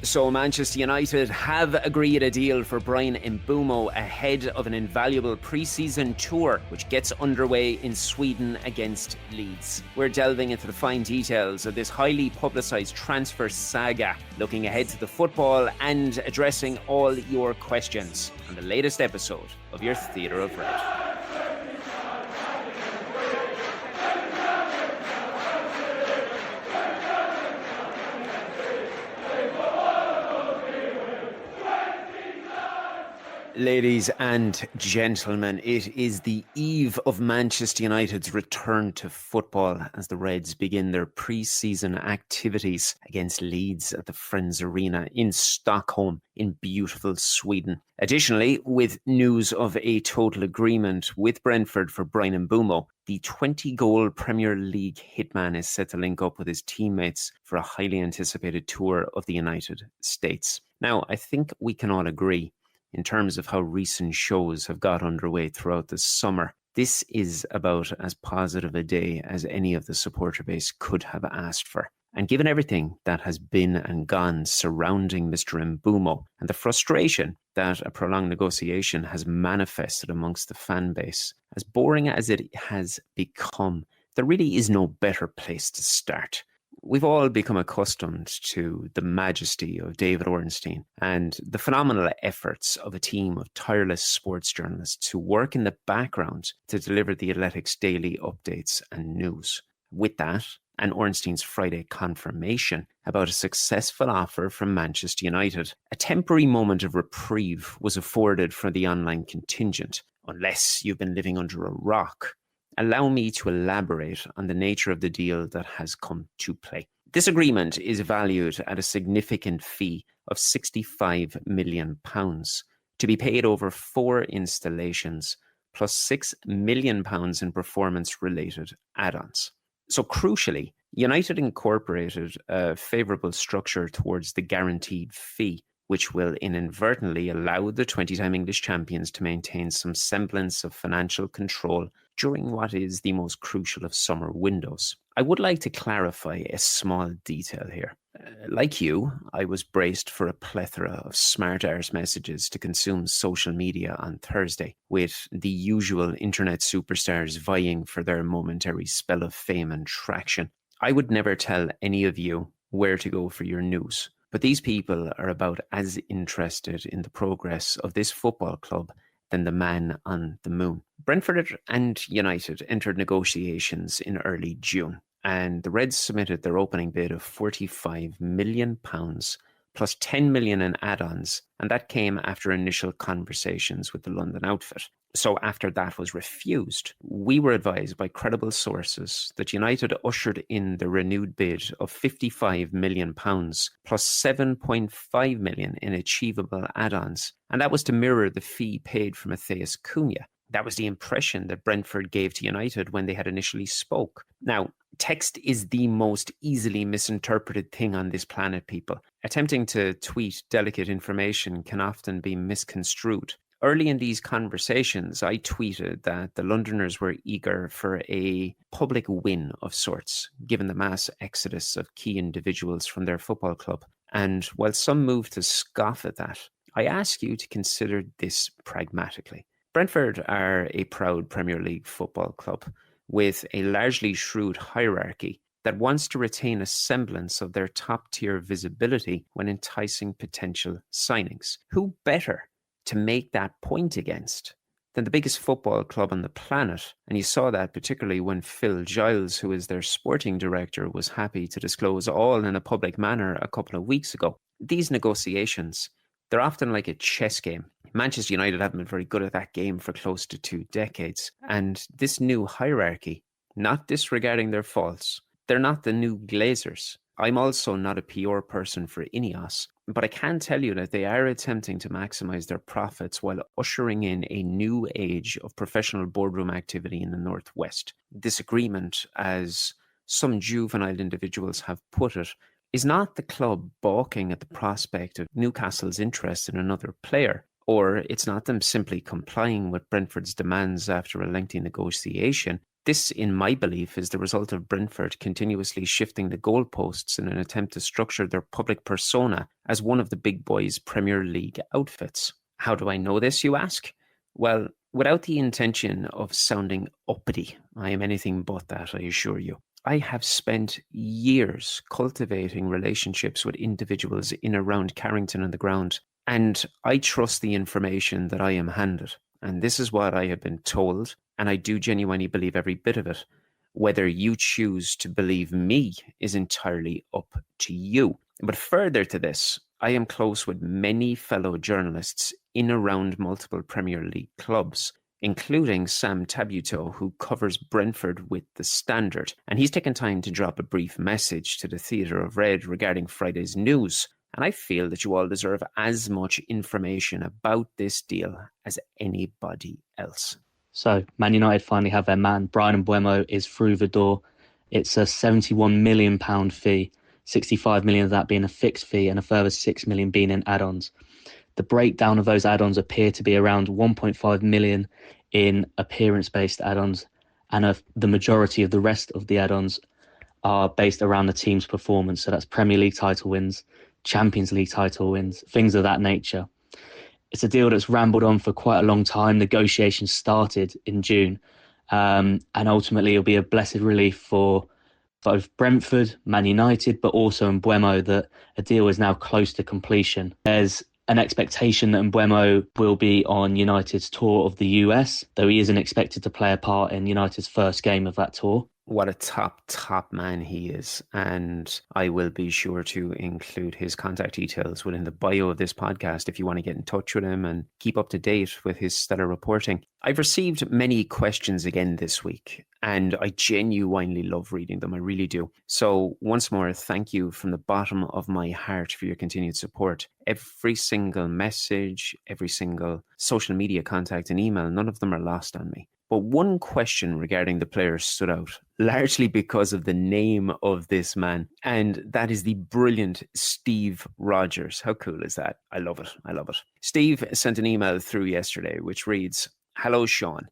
So Manchester United have agreed a deal for Bryan Mbeumo ahead of an invaluable pre-season tour which gets underway in Sweden against Leeds. We're delving into the fine details of this highly publicised transfer saga, looking ahead to the football and addressing all your questions on the latest episode of your Theatre of Red. Ladies and gentlemen, it is the eve of Manchester United's return to football as the Reds begin their pre-season activities against Leeds at the Friends Arena in Stockholm in beautiful Sweden. Additionally, with news of a total agreement with Brentford for Bryan Mbeumo, the 20-goal Premier League hitman is set to link up with his teammates for a highly anticipated tour of the United States. Now, I think we can all agree, in terms of how recent shows have got underway throughout the summer, this is about as positive a day as any of the supporter base could have asked for. And given everything that has been and gone surrounding Mr. Mbeumo and the frustration that a prolonged negotiation has manifested amongst the fan base, as boring as it has become, there really is no better place to start. We've all become accustomed to the majesty of David Ornstein and the phenomenal efforts of a team of tireless sports journalists who work in the background to deliver the Athletics' daily updates and news. With that, and Ornstein's Friday confirmation about a successful offer from Manchester United, a temporary moment of reprieve was afforded for the online contingent, unless you've been living under a rock. Allow me to elaborate on the nature of the deal that has come to play. This agreement is valued at a significant fee of £65 million to be paid over 4 installations plus £6 million in performance-related add-ons. So crucially, United incorporated a favourable structure towards the guaranteed fee, which will inadvertently allow the 20-time English champions to maintain some semblance of financial control during what is the most crucial of summer windows. I would like to clarify a small detail here. Like you, I was braced for a plethora of smart arse messages to consume social media on Thursday, with the usual internet superstars vying for their momentary spell of fame and traction. I would never tell any of you where to go for your news, but these people are about as interested in the progress of this football club than the man on the moon. Brentford and United entered negotiations in early June, and the Reds submitted their opening bid of £45 million plus £10 million in add-ons, and that came after initial conversations with the London outfit. So after that was refused, we were advised by credible sources that United ushered in the renewed bid of £55 million plus £7.5 million in achievable add-ons, and that was to mirror the fee paid for Matheus Cunha. That was the impression that Brentford gave to United when they had initially spoke. Now, text is the most easily misinterpreted thing on this planet, people. Attempting to tweet delicate information can often be misconstrued. Early in these conversations, I tweeted that the Londoners were eager for a public win of sorts, given the mass exodus of key individuals from their football club. And while some moved to scoff at that, I ask you to consider this pragmatically. Brentford are a proud Premier League football club with a largely shrewd hierarchy that wants to retain a semblance of their top-tier visibility when enticing potential signings. Who better to make that point against than the biggest football club on the planet? And you saw that particularly when Phil Giles, who is their sporting director, was happy to disclose all in a public manner a couple of weeks ago. These negotiations, they're often like a chess game. Manchester United haven't been very good at that game for close to 2 decades. And this new hierarchy, not disregarding their faults, they're not the new Glazers. I'm also not a PR person for Ineos, but I can tell you that they are attempting to maximize their profits while ushering in a new age of professional boardroom activity in the Northwest. This agreement, as some juvenile individuals have put it, is not the club balking at the prospect of Newcastle's interest in another player, or it's not them simply complying with Brentford's demands after a lengthy negotiation. This, in my belief, is the result of Brentford continuously shifting the goalposts in an attempt to structure their public persona as one of the big boys' Premier League outfits. How do I know this, you ask? Well, without the intention of sounding uppity, I am anything but that, I assure you. I have spent years cultivating relationships with individuals in around Carrington and the ground, and I trust the information that I am handed. And this is what I have been told, and I do genuinely believe every bit of it. Whether you choose to believe me is entirely up to you. But further to this, I am close with many fellow journalists in around multiple Premier League clubs, including Sam Tabuteau, who covers Brentford with The Standard. And he's taken time to drop a brief message to the Theatre of Red regarding Friday's news. And I feel that you all deserve as much information about this deal as anybody else. So, Man United finally have their man. Bryan Mbeumo is through the door. It's a £71 million fee, 65 million of that being a fixed fee and a further 6 million being in add-ons. The breakdown of those add-ons appear to be around 1.5 million in appearance-based add-ons, and the majority of the rest of the add-ons are based around the team's performance. So that's Premier League title wins, Champions League title wins, things of that nature. It's a deal that's rambled on for quite a long time. Negotiations started in June, and ultimately it'll be a blessed relief for both Brentford, Man United, but also Mbeumo that a deal is now close to completion. There's an expectation that Mbeumo will be on United's tour of the US, though he isn't expected to play a part in United's first game of that tour. What a top man he is. And I will be sure to include his contact details within the bio of this podcast if you want to get in touch with him and keep up to date with his stellar reporting. I've received many questions again this week, and I genuinely love reading them. I really do. So once more, thank you from the bottom of my heart for your continued support. Every single message, every single social media contact and email, none of them are lost on me. But one question regarding the player stood out, largely because of the name of this man, and that is the brilliant Steve Rogers. How cool is that? I love it. I love it. Steve sent an email through yesterday, which reads, "Hello, Shaun.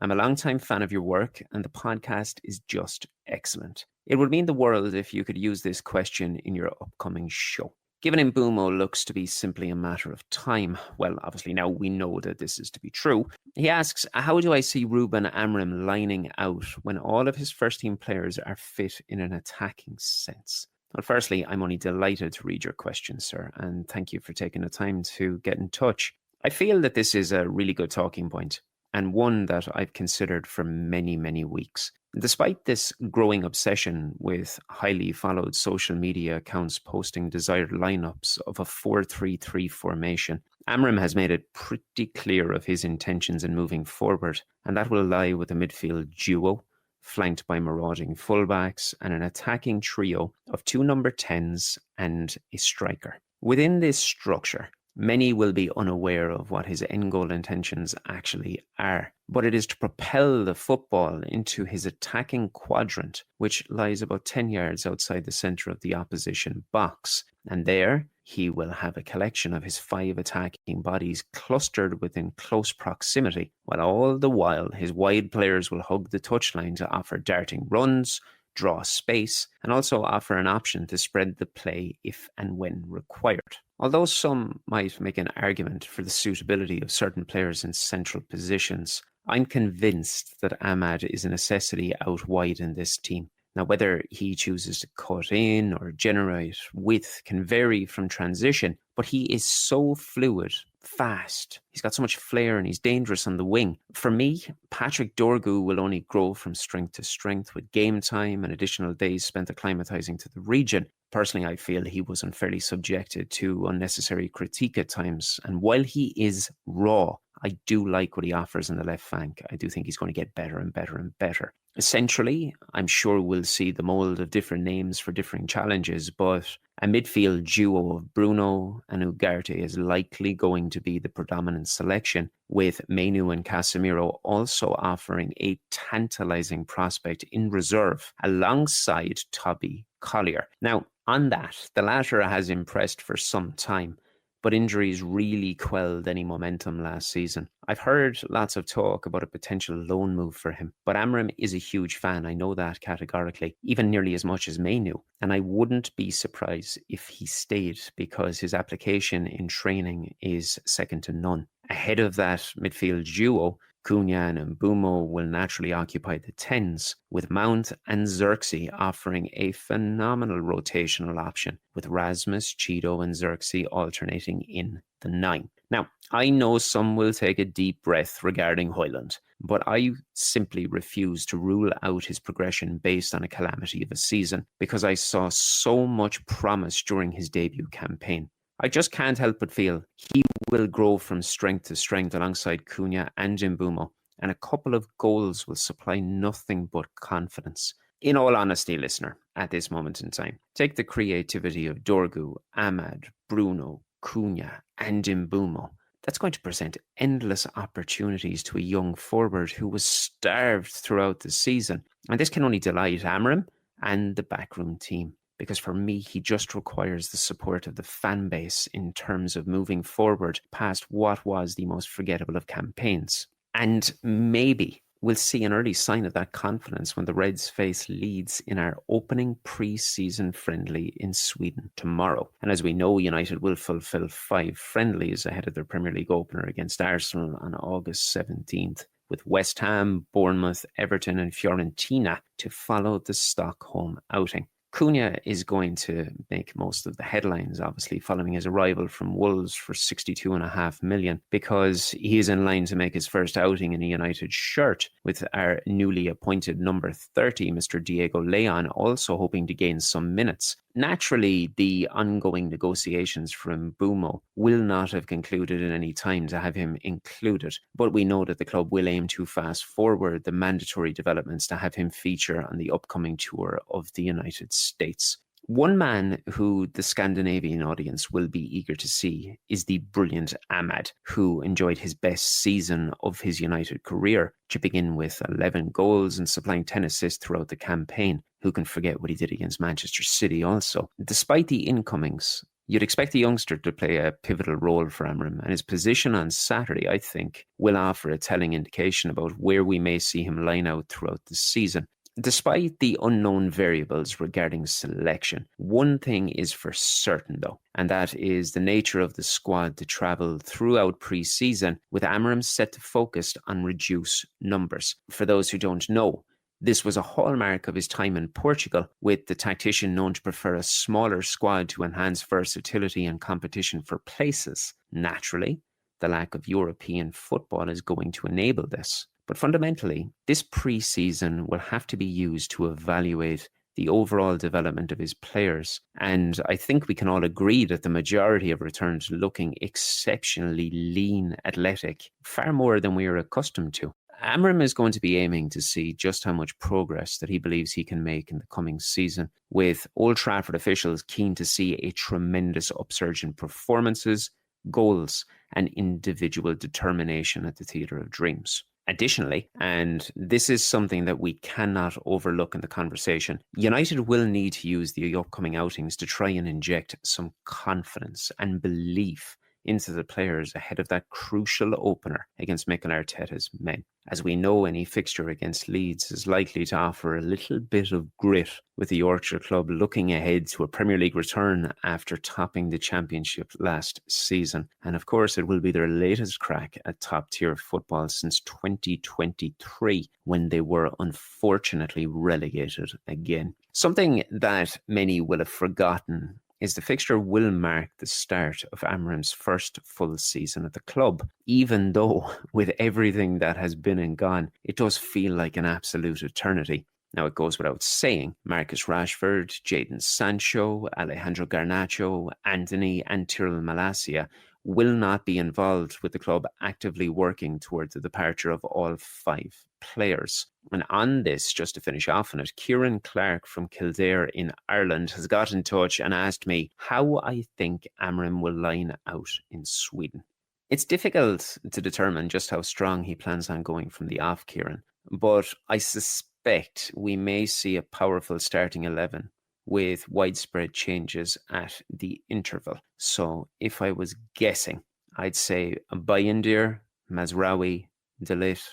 I'm a longtime fan of your work, and the podcast is just excellent. It would mean the world if you could use this question in your upcoming show. Given Mbeumo looks to be simply a matter of time, well, obviously now we know that this is to be true, he asks, how do I see Ruben Amorim lining out when all of his first-team players are fit in an attacking sense? Well, firstly, I'm only delighted to read your question, sir, and thank you for taking the time to get in touch. I feel that this is a really good talking point, and one that I've considered for many, many weeks. Despite this growing obsession with highly followed social media accounts posting desired lineups of a 4-3-3 formation, Amorim has made it pretty clear of his intentions in moving forward, and that will lie with a midfield duo, flanked by marauding fullbacks and an attacking trio of 2 number 10s and a striker. Within this structure, many will be unaware of what his end goal intentions actually are, but it is to propel the football into his attacking quadrant, which lies about 10 yards outside the centre of the opposition box. And there, he will have a collection of his 5 attacking bodies clustered within close proximity, while all the while his wide players will hug the touchline to offer darting runs, draw space, and also offer an option to spread the play if and when required. Although some might make an argument for the suitability of certain players in central positions, I'm convinced that Ahmad is a necessity out wide in this team. Now, whether he chooses to cut in or generate width can vary from transition, but he is so fluid, fast. He's got so much flair and he's dangerous on the wing. For me, Patrick Dorgu will only grow from strength to strength with game time and additional days spent acclimatizing to the region. Personally, I feel he was unfairly subjected to unnecessary critique at times. And while he is raw, I do like what he offers in the left flank. I do think he's going to get better and better and better. Essentially, I'm sure we'll see the mould of different names for differing challenges, but a midfield duo of Bruno and Ugarte is likely going to be the predominant selection, with Menu and Casemiro also offering a tantalising prospect in reserve alongside Toby Collier. Now, on that, the latter has impressed for some time, but injuries really quelled any momentum last season. I've heard lots of talk about a potential loan move for him, but Amram is a huge fan. I know that categorically, even nearly as much as May knew. And I wouldn't be surprised if he stayed because his application in training is second to none. Ahead of that midfield duo, Cunha and Mbeumo will naturally occupy the 10s, with Mount and Xerxes offering a phenomenal rotational option, with Rasmus, Cheeto and Xerxes alternating in the 9. Now, I know some will take a deep breath regarding Højlund, but I simply refuse to rule out his progression based on a calamity of a season, because I saw so much promise during his debut campaign. I just can't help but feel he will grow from strength to strength alongside Cunha and Mbeumo, and a couple of goals will supply nothing but confidence. In all honesty, listener, at this moment in time, take the creativity of Dorgu, Ahmad, Bruno, Cunha and Mbeumo. That's going to present endless opportunities to a young forward who was starved throughout the season. And this can only delight Amram and the backroom team, because for me, he just requires the support of the fan base in terms of moving forward past what was the most forgettable of campaigns. And maybe we'll see an early sign of that confidence when the Reds face Leeds in our opening pre-season friendly in Sweden tomorrow. And as we know, United will fulfill 5 friendlies ahead of their Premier League opener against Arsenal on August 17th, with West Ham, Bournemouth, Everton and Fiorentina to follow the Stockholm outing. Cunha is going to make most of the headlines, obviously, following his arrival from Wolves for 62.5 million, because he is in line to make his first outing in a United shirt, with our newly appointed number 30, Mr. Diego Leon, also hoping to gain some minutes. Naturally, the ongoing negotiations for Mbeumo will not have concluded in any time to have him included, but we know that the club will aim to fast forward the mandatory developments to have him feature on the upcoming tour of the United States. One man who the Scandinavian audience will be eager to see is the brilliant Ahmad, who enjoyed his best season of his United career, chipping in with 11 goals and supplying 10 assists throughout the campaign. Who can forget what he did against Manchester City also? Despite the incomings, you'd expect the youngster to play a pivotal role for Amram, and his position on Saturday, I think, will offer a telling indication about where we may see him line out throughout the season. Despite the unknown variables regarding selection, one thing is for certain though, and that is the nature of the squad to travel throughout pre-season, with Amram set to focus on reduced numbers. For those who don't know, this was a hallmark of his time in Portugal, with the tactician known to prefer a smaller squad to enhance versatility and competition for places. Naturally, the lack of European football is going to enable this. But fundamentally, this pre-season will have to be used to evaluate the overall development of his players. And I think we can all agree that the majority have returned looking exceptionally lean, athletic, far more than we are accustomed to. Amram is going to be aiming to see just how much progress that he believes he can make in the coming season, with Old Trafford officials keen to see a tremendous upsurge in performances, goals, and individual determination at the Theatre of Dreams. Additionally, and this is something that we cannot overlook in the conversation, United will need to use the upcoming outings to try and inject some confidence and belief into the players ahead of that crucial opener against Mikel Arteta's men. As we know, any fixture against Leeds is likely to offer a little bit of grit, with the Yorkshire club looking ahead to a Premier League return after topping the Championship last season. And of course, it will be their latest crack at top-tier football since 2023, when they were unfortunately relegated again. Something that many will have forgotten is the fixture will mark the start of Amram's first full season at the club. Even though, with everything that has been and gone, it does feel like an absolute eternity. Now, it goes without saying, Marcus Rashford, Jadon Sancho, Alejandro Garnacho, Anthony and Tyrell Malacia will not be involved, with the club actively working towards the departure of all 5 players. And on this, just to finish off on it, Kieran Clark from Kildare in Ireland has got in touch and asked me how I think Amram will line out in Sweden. It's difficult to determine just how strong he plans on going from the off, Kieran, but I suspect we may see a powerful starting 11 with widespread changes at the interval. So if I was guessing, I'd say Bayindir, Mazraoui, De Ligt,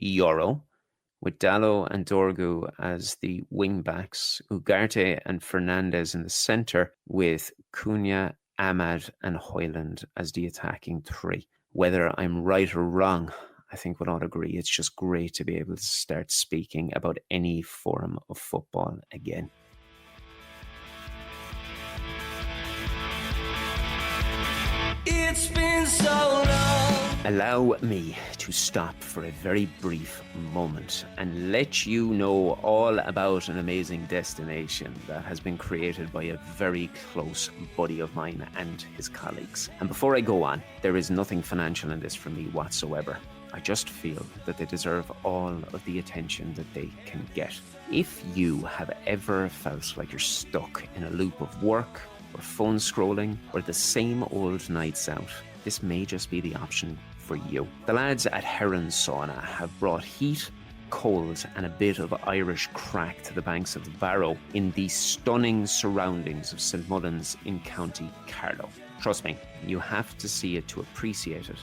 Yoro, with Dallo and Dorgu as the wing-backs, Ugarte and Fernandez in the centre, with Cunha, Ahmad and Hoyland as the attacking three. Whether I'm right or wrong, I think we'll all agree it's just great to be able to start speaking about any form of football again. It's been so long. Allow me to stop for a very brief moment and let you know all about an amazing destination that has been created by a very close buddy of mine and his colleagues. And before I go on, there is nothing financial in this for me whatsoever. I just feel that they deserve all of the attention that they can get. If you have ever felt like you're stuck in a loop of work or phone scrolling or the same old nights out, this may just be the option for you. The lads at Heron Sauna have brought heat, cold and a bit of Irish crack to the banks of the Barrow in the stunning surroundings of St Mullins in County Carlow. Trust me, you have to see it to appreciate it.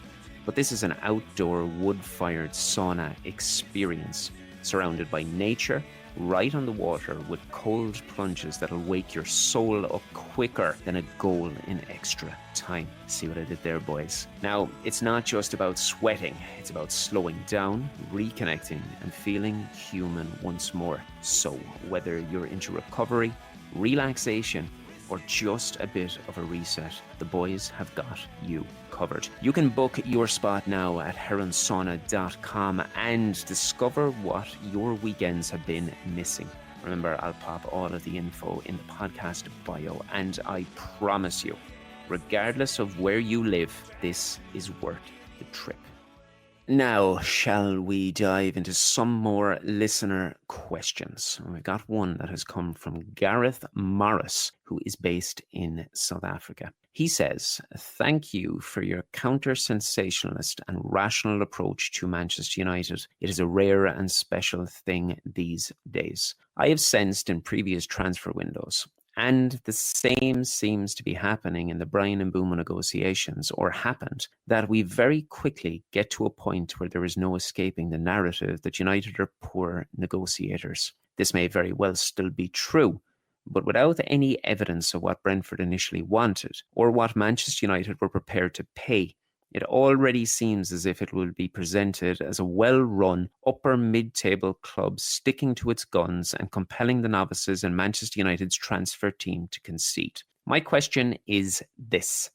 But this is an outdoor wood-fired sauna experience surrounded by nature, right on the water with cold plunges that'll wake your soul up quicker than a goal in extra time. See what I did there, boys? Now, it's not just about sweating, it's about slowing down, reconnecting, and feeling human once more. So, whether you're into recovery, relaxation, or just a bit of a reset, the boys have got you covered. You can book your spot now at heronsauna.com and discover what your weekends have been missing. Remember, I'll pop all of the info in the podcast bio, and I promise you, regardless of where you live, this is worth the trip. Now, shall we dive into some more listener questions? We've got one that has come from Gareth Morris, who is based in South Africa. He says, "Thank you for your counter-sensationalist and rational approach to Manchester United. It is a rare and special thing these days. I have sensed in previous transfer windows, and the same seems to be happening in the Bryan Mbeumo negotiations, or happened, that we very quickly get to a point where there is no escaping the narrative that United are poor negotiators. This may very well still be true, but without any evidence of what Brentford initially wanted, or what Manchester United were prepared to pay, it already seems as if it will be presented as a well-run, upper mid-table club sticking to its guns and compelling the novices in Manchester United's transfer team to concede. My question is this: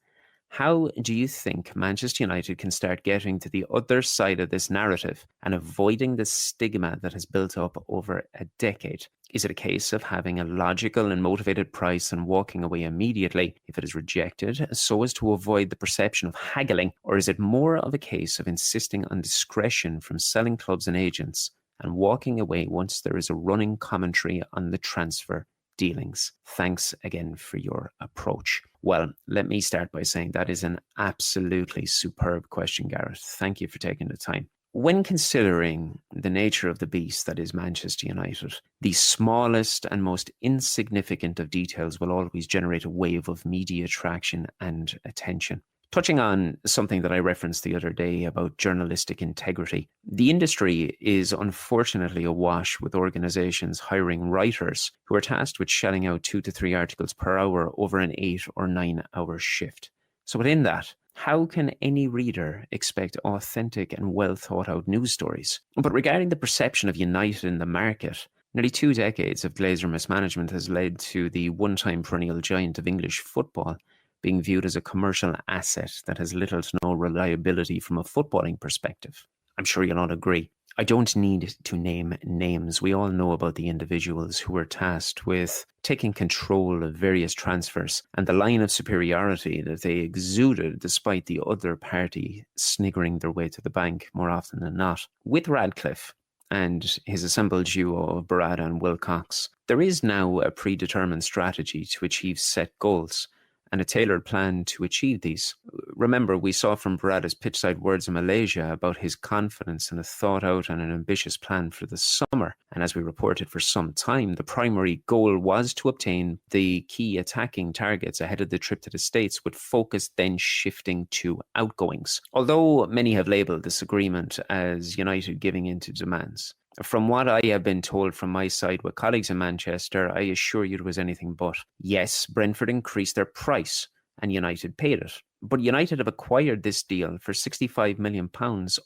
how do you think Manchester United can start getting to the other side of this narrative and avoiding the stigma that has built up over a decade? Is it a case of having a logical and motivated price and walking away immediately if it is rejected, so as to avoid the perception of haggling? Or is it more of a case of insisting on discretion from selling clubs and agents and walking away once there is a running commentary on the transfer dealings? Thanks again for your approach." Well, let me start by saying that is an absolutely superb question, Gareth. Thank you for taking the time. When considering the nature of the beast that is Manchester United, the smallest and most insignificant of details will always generate a wave of media attraction and attention. Touching on something that I referenced the other day about journalistic integrity, the industry is unfortunately awash with organisations hiring writers who are tasked with shelling out 2 to 3 articles per hour over an 8 or 9 hour shift. So within that, how can any reader expect authentic and well thought out news stories? But regarding the perception of United in the market, nearly 2 decades of Glazer mismanagement has led to the one-time perennial giant of English football being viewed as a commercial asset that has little to no reliability from a footballing perspective. I'm sure you'll all agree. I don't need to name names. We all know about the individuals who were tasked with taking control of various transfers and the line of superiority that they exuded despite the other party sniggering their way to the bank more often than not. With Radcliffe and his assembled duo of Barada and Wilcox, there is now a predetermined strategy to achieve set goals. and a tailored plan to achieve these. Remember, we saw from Barada's pitchside words in Malaysia about his confidence in a thought-out and an ambitious plan for the summer. And as we reported for some time, the primary goal was to obtain the key attacking targets ahead of the trip to the States, with focus then shifting to outgoings. Although many have labelled this agreement as United giving in to demands, from what I have been told from my side with colleagues in Manchester, I assure you it was anything but. Yes, Brentford increased their price and United paid it. But United have acquired this deal for £65 million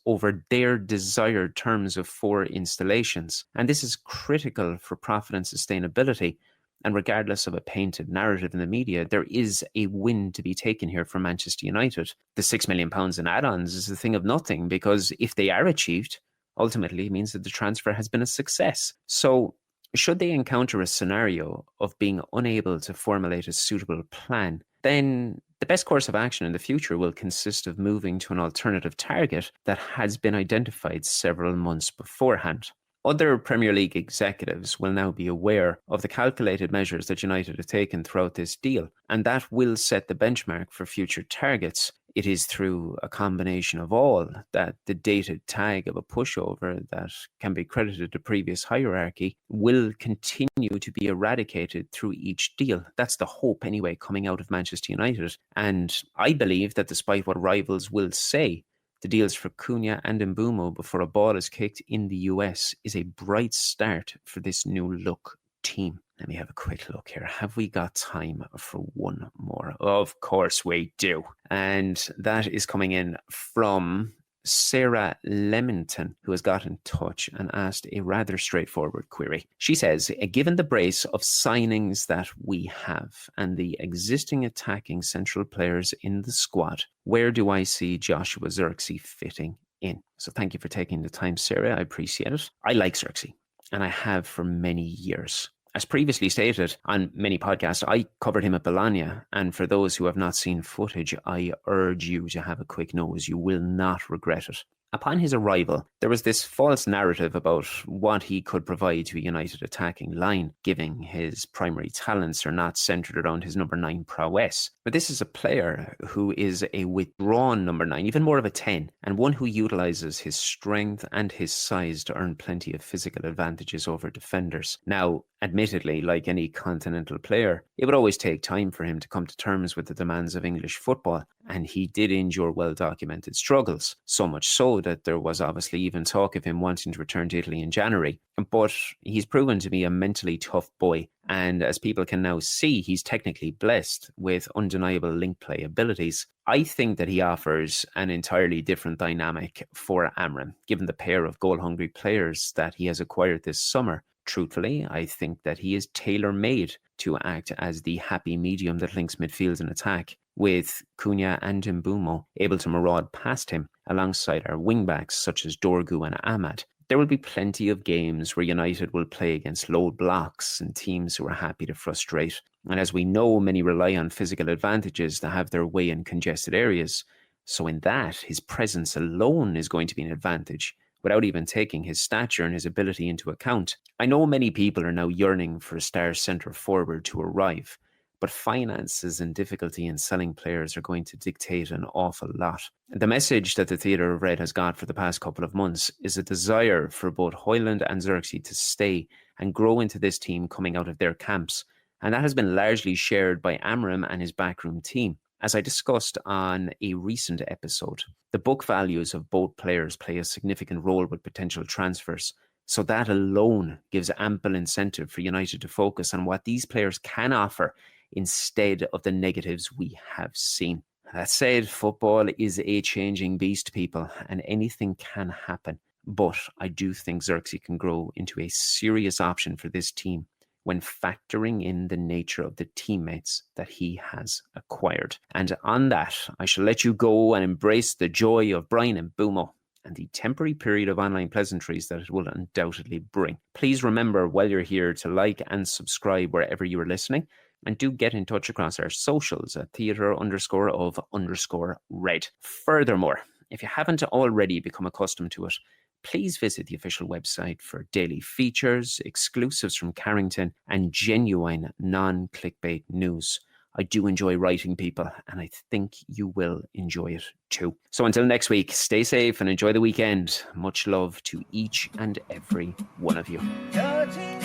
over their desired terms of 4 installations. And this is critical for profit and sustainability. And regardless of a painted narrative in the media, there is a win to be taken here for Manchester United. The £6 million in add-ons is a thing of nothing, because if they are achieved, ultimately it means that the transfer has been a success. So should they encounter a scenario of being unable to formulate a suitable plan, then the best course of action in the future will consist of moving to an alternative target that has been identified several months beforehand. Other Premier League executives will now be aware of the calculated measures that United have taken throughout this deal, and that will set the benchmark for future targets. It is through a combination of all that the dated tag of a pushover that can be credited to previous hierarchy will continue to be eradicated through each deal. That's the hope anyway coming out of Manchester United. And I believe that despite what rivals will say, the deals for Cunha and Mbeumo before a ball is kicked in the US is a bright start for this new look team. Let me have a quick look here. Have we got time for one more? Of course we do. And that is coming in from Sarah Leamington, who has got in touch and asked a rather straightforward query. She says, given the brace of signings that we have and the existing attacking central players in the squad, where do I see Joshua Zirkzee fitting in? So thank you for taking the time, Sarah. I appreciate it. I like Zirkzee, and I have for many years. As previously stated on many podcasts, I covered him at Bologna, and for those who have not seen footage, I urge you to have a quick nose. You will not regret it. Upon his arrival, there was this false narrative about what he could provide to a United attacking line, given his primary talents are not centred around his number 9 prowess. But this is a player who is a withdrawn number 9, even more of a 10, and one who utilises his strength and his size to earn plenty of physical advantages over defenders. Now, admittedly, like any continental player, it would always take time for him to come to terms with the demands of English football, and he did endure well-documented struggles, so much so that there was obviously even talk of him wanting to return to Italy in January. But he's proven to be a mentally tough boy, and as people can now see, he's technically blessed with undeniable link play abilities. I think that he offers an entirely different dynamic for Amram, given the pair of goal-hungry players that he has acquired this summer. Truthfully, I think that he is tailor-made to act as the happy medium that links midfield and attack, with Cunha and Mbeumo able to maraud past him alongside our wingbacks such as Dorgu and Ahmad. There will be plenty of games where United will play against low blocks and teams who are happy to frustrate. And as we know, many rely on physical advantages to have their way in congested areas. So in that, his presence alone is going to be an advantage, without even taking his stature and his ability into account. I know many people are now yearning for a star centre forward to arrive, but finances and difficulty in selling players are going to dictate an awful lot. The message that the Theatre of Red has got for the past couple of months is a desire for both Højlund and Zirkzee to stay and grow into this team coming out of their camps, and that has been largely shared by Amram and his backroom team. As I discussed on a recent episode, the book values of both players play a significant role with potential transfers, so that alone gives ample incentive for United to focus on what these players can offer instead of the negatives we have seen. That said, football is a changing beast, people, and anything can happen. But I do think Zirkzee can grow into a serious option for this team when factoring in the nature of the teammates that he has acquired. And on that, I shall let you go and embrace the joy of Bryan Mbeumo and the temporary period of online pleasantries that it will undoubtedly bring. Please remember while you're here to like and subscribe wherever you are listening, and do get in touch across our socials at theatre_of_red. Furthermore, if you haven't already become accustomed to it, please visit the official website for daily features, exclusives from Carrington, and genuine non-clickbait news. I do enjoy writing, people, and I think you will enjoy it too. So until next week, stay safe and enjoy the weekend. Much love to each and every one of you. Georgie,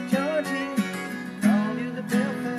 Georgie, call you the bellman.